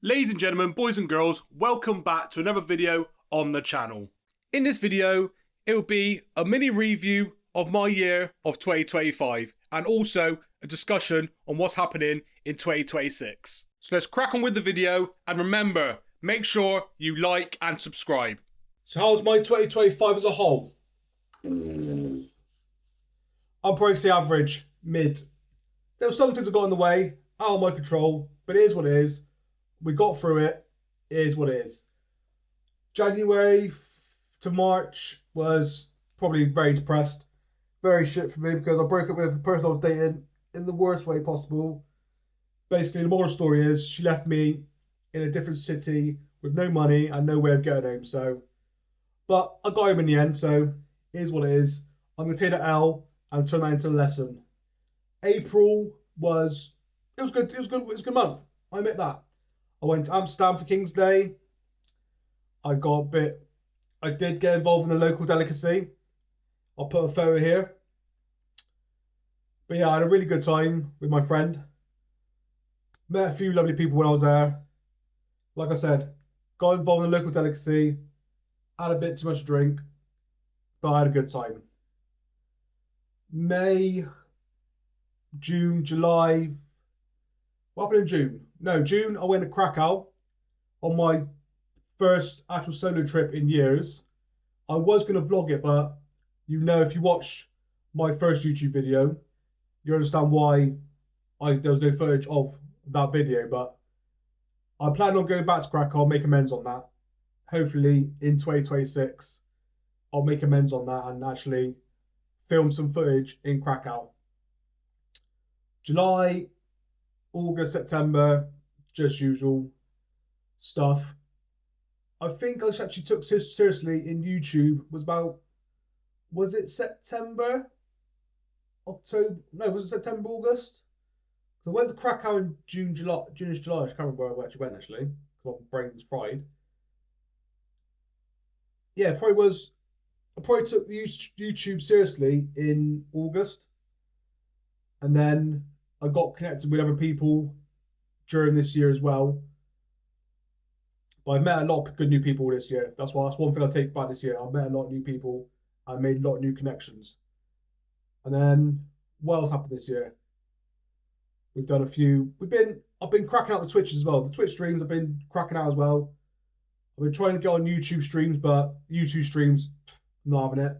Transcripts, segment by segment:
Ladies and gentlemen, boys and girls, welcome back to another video on the channel. In this video, it will be a mini review of my year of 2025 and also a discussion on what's happening in 2026. So let's crack on with the video, and remember, make sure you like and subscribe. So how's my 2025 as a whole? I'm probably say average, mid. There were some things that got in the way, out of my control, but it is what it is. We got through it. It is what it is. January to March was probably very depressed. Very shit for me because I broke up with the person I was dating in the worst way possible. Basically, the moral story is she left me in a different city with no money and no way of getting home. So, but I got home in the end, so it is what it is. I'm going to take the L and turn that into a lesson. April was good. It was good. It was a good month. I admit that. I went to Amsterdam for King's Day. I did get involved in a local delicacy. I'll put a photo here. But yeah, I had a really good time with my friend. Met a few lovely people when I was there. Like I said, got involved in a local delicacy. Had a bit too much to drink, but I had a good time. May, June, July. What happened in June? No, June I went to Krakow on my first actual solo trip in years. I was going to vlog it, but you know, if you watch my first YouTube video, you understand why there was no footage of that video. But I plan on going back to Krakow. I'll make amends on that. Hopefully in 2026, I'll make amends on that and actually film some footage in Krakow. July, August, September, just usual stuff. I think I actually took seriously in YouTube was it September? October? No, was it September, August? So I went to Krakow in July. I can't remember where I actually went actually. My brain's fried. Yeah, I probably took YouTube seriously in August. And then I got connected with other people during this year as well. But I've met a lot of good new people this year. That's one thing I take back this year. I've met a lot of new people. I made a lot of new connections. And then what else happened this year? We've done a few. I've been cracking out the Twitch as well. The Twitch streams I've been cracking out as well. I've been trying to get on YouTube streams, but YouTube streams, not having it.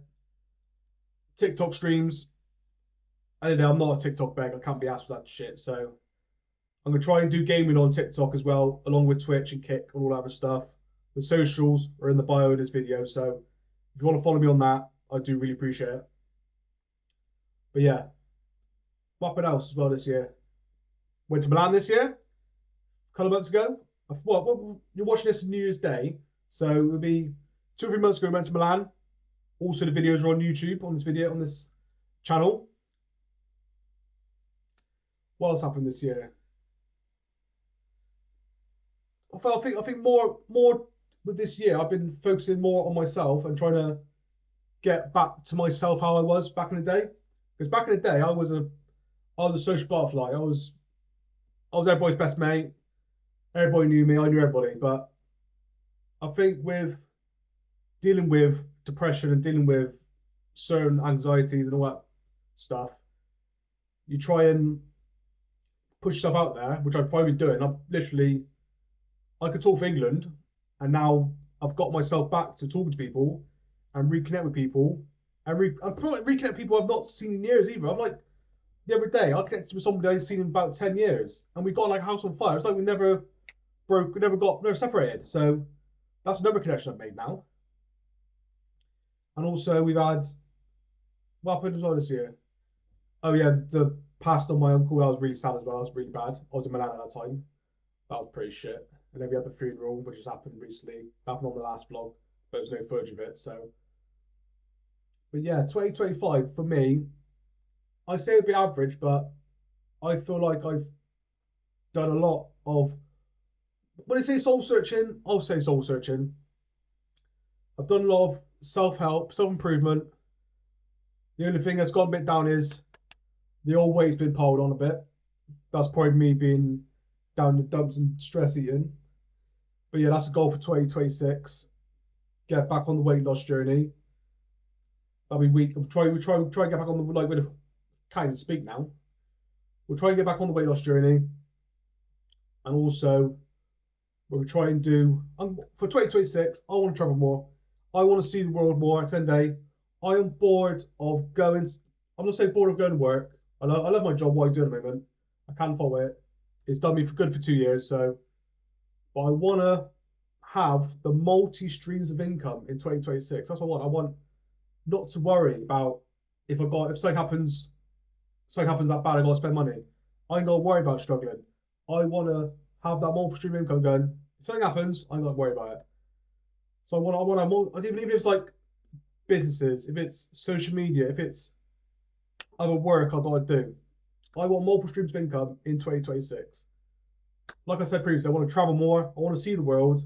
TikTok streams, I don't know, I'm not a TikTok beg. I can't be asked for that shit. So I'm going to try and do gaming on TikTok as well, along with Twitch and Kick and all that other stuff. The socials are in the bio of this video. So if you want to follow me on that, I do really appreciate it. But yeah, what else as well this year? Went to Milan this year, a couple of months ago. Well, you're watching this on New Year's Day, so it would be 2 or 3 months ago we went to Milan. Also, the videos are on YouTube on this channel. What else happened this year? I think more with this year. I've been focusing more on myself and trying to get back to myself how I was back in the day. Because back in the day, I was a social butterfly. I was everybody's best mate. Everybody knew me. I knew everybody. But I think with dealing with depression and dealing with certain anxieties and all that stuff, you try and push yourself out there, which I've probably been doing. I could talk for England, and now I've got myself back to talking to people and reconnect with people, and reconnect with people I've not seen in years either. I'm like, the other day, I connected with somebody I've seen in about 10 years, and we got like a house on fire. It's like we never separated. So that's another connection I've made now. And also we've had, what happened as well this year? Oh yeah, the passed on my uncle. That was really sad as well. That was really bad. I was in Milan at that time. That was pretty shit. And then we had the funeral, which has happened recently. That happened on the last vlog, but there's no footage of it. So, but yeah, 2025 for me, I say it'd be average, but I feel like I've done a lot of. When I say soul searching, I'll say soul searching. I've done a lot of self-help, self-improvement. The only thing that's gone a bit down is the old weight's been piled on a bit. That's probably me being down the dumps and stress eating. But yeah, that's a goal for 2026. Get back on the weight loss journey. That'll be weak. We'll try and get back on the can't even speak now. We'll try and get back on the weight loss journey. And also we'll try and do for 2026, I want to travel more. I want to see the world more. At the end of the day, I am bored of going. I'm not saying bored of going to work. I love my job, what I do at the moment. I can't fault it. It's done me for good for 2 years, so but I wanna have the multi streams of income in 2026. That's what I want. I want not to worry about if something happens that bad, I gotta spend money. I ain't gotta worry about struggling. I wanna have that multi stream income going. If something happens, I ain't gotta worry about it. So I want even if it's like businesses, if it's social media, if it's other work I've got to do. I want multiple streams of income in 2026. Like I said previously, I want to travel more. I want to see the world.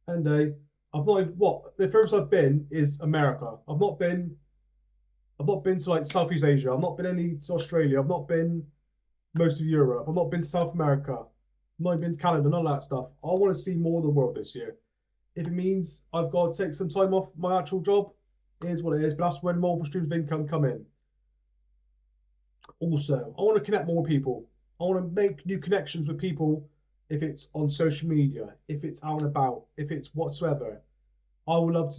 And I've not even, the furthest I've been is America. I've not been to like Southeast Asia. I've not been to Australia. I've not been most of Europe. I've not been to South America. I've not even been to Canada. None of that stuff. I want to see more of the world this year. If it means I've got to take some time off my actual job, it is what it is. But that's when multiple streams of income come in. Also, I want to connect more people. I want to make new connections with people, if it's on social media, if it's out and about, if it's whatsoever. I love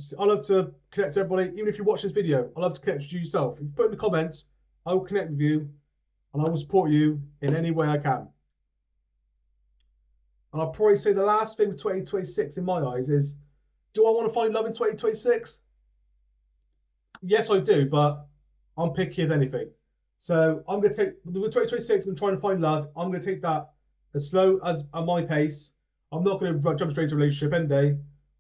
to connect to everybody. Even if you watch this video, I love to connect with you yourself. If you put in the comments, I will connect with you and I will support you in any way I can. And I'll probably say the last thing for 2026 in my eyes is, do I want to find love in 2026? Yes, I do, but I'm picky as anything. So I'm going to take the 2026 and trying to find love. I'm going to take that as slow as at my pace. I'm not going to jump straight into a relationship any day.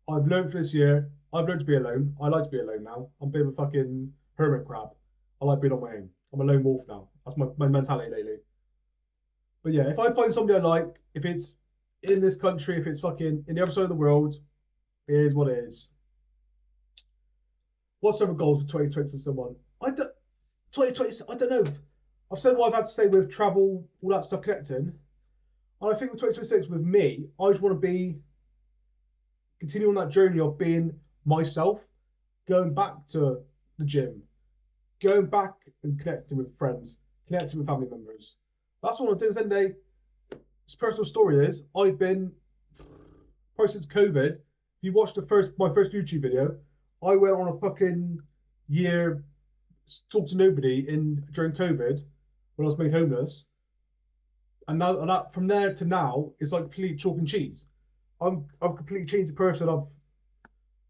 I've learned for this year. I've learned to be alone. I like to be alone now. I'm a bit of a fucking hermit crab. I like being on my own. I'm a lone wolf now. That's my mentality lately. But yeah, if I find somebody I like, if it's in this country, if it's fucking in the other side of the world, it is what it is. What's other goals for 2020 to someone? 2020, I don't know. I've said what I've had to say with travel, all that stuff connecting. And I think with 2026, with me, I just want to continue on that journey of being myself, going back to the gym, going back and connecting with friends, connecting with family members. That's what I'm doing. At the end of the day, this personal story is, I've been, probably since COVID, if you watched my first YouTube video, I went on a fucking year, talked to nobody during COVID when I was made homeless, and now from there to now it's like complete chalk and cheese. I've completely changed the person. I've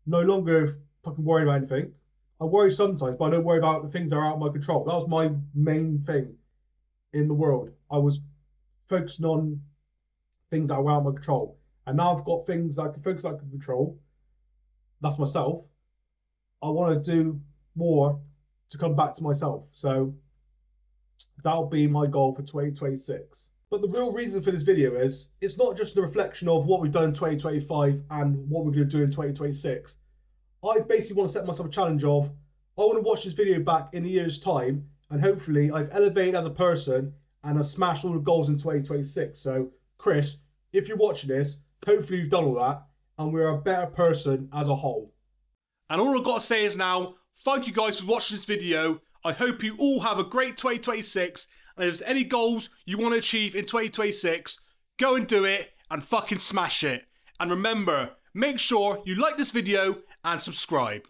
no longer fucking worried about anything. I worry sometimes, but I don't worry about the things that are out of my control. That was my main thing in the world. I was focusing on things that were out of my control, and now I've got things that I can focus on, I can control. That's myself. I want to do more to come back to myself. So that'll be my goal for 2026. But the real reason for this video is, it's not just a reflection of what we've done in 2025 and what we're going to do in 2026. I basically want to set myself a challenge of, I want to watch this video back in a year's time, and hopefully I've elevated as a person and I've smashed all the goals in 2026. So Chris, if you're watching this, hopefully you've done all that and we're a better person as a whole. And all I've got to say is now, thank you guys for watching this video. I hope you all have a great 2026. And if there's any goals you want to achieve in 2026, go and do it and fucking smash it. And remember, make sure you like this video and subscribe.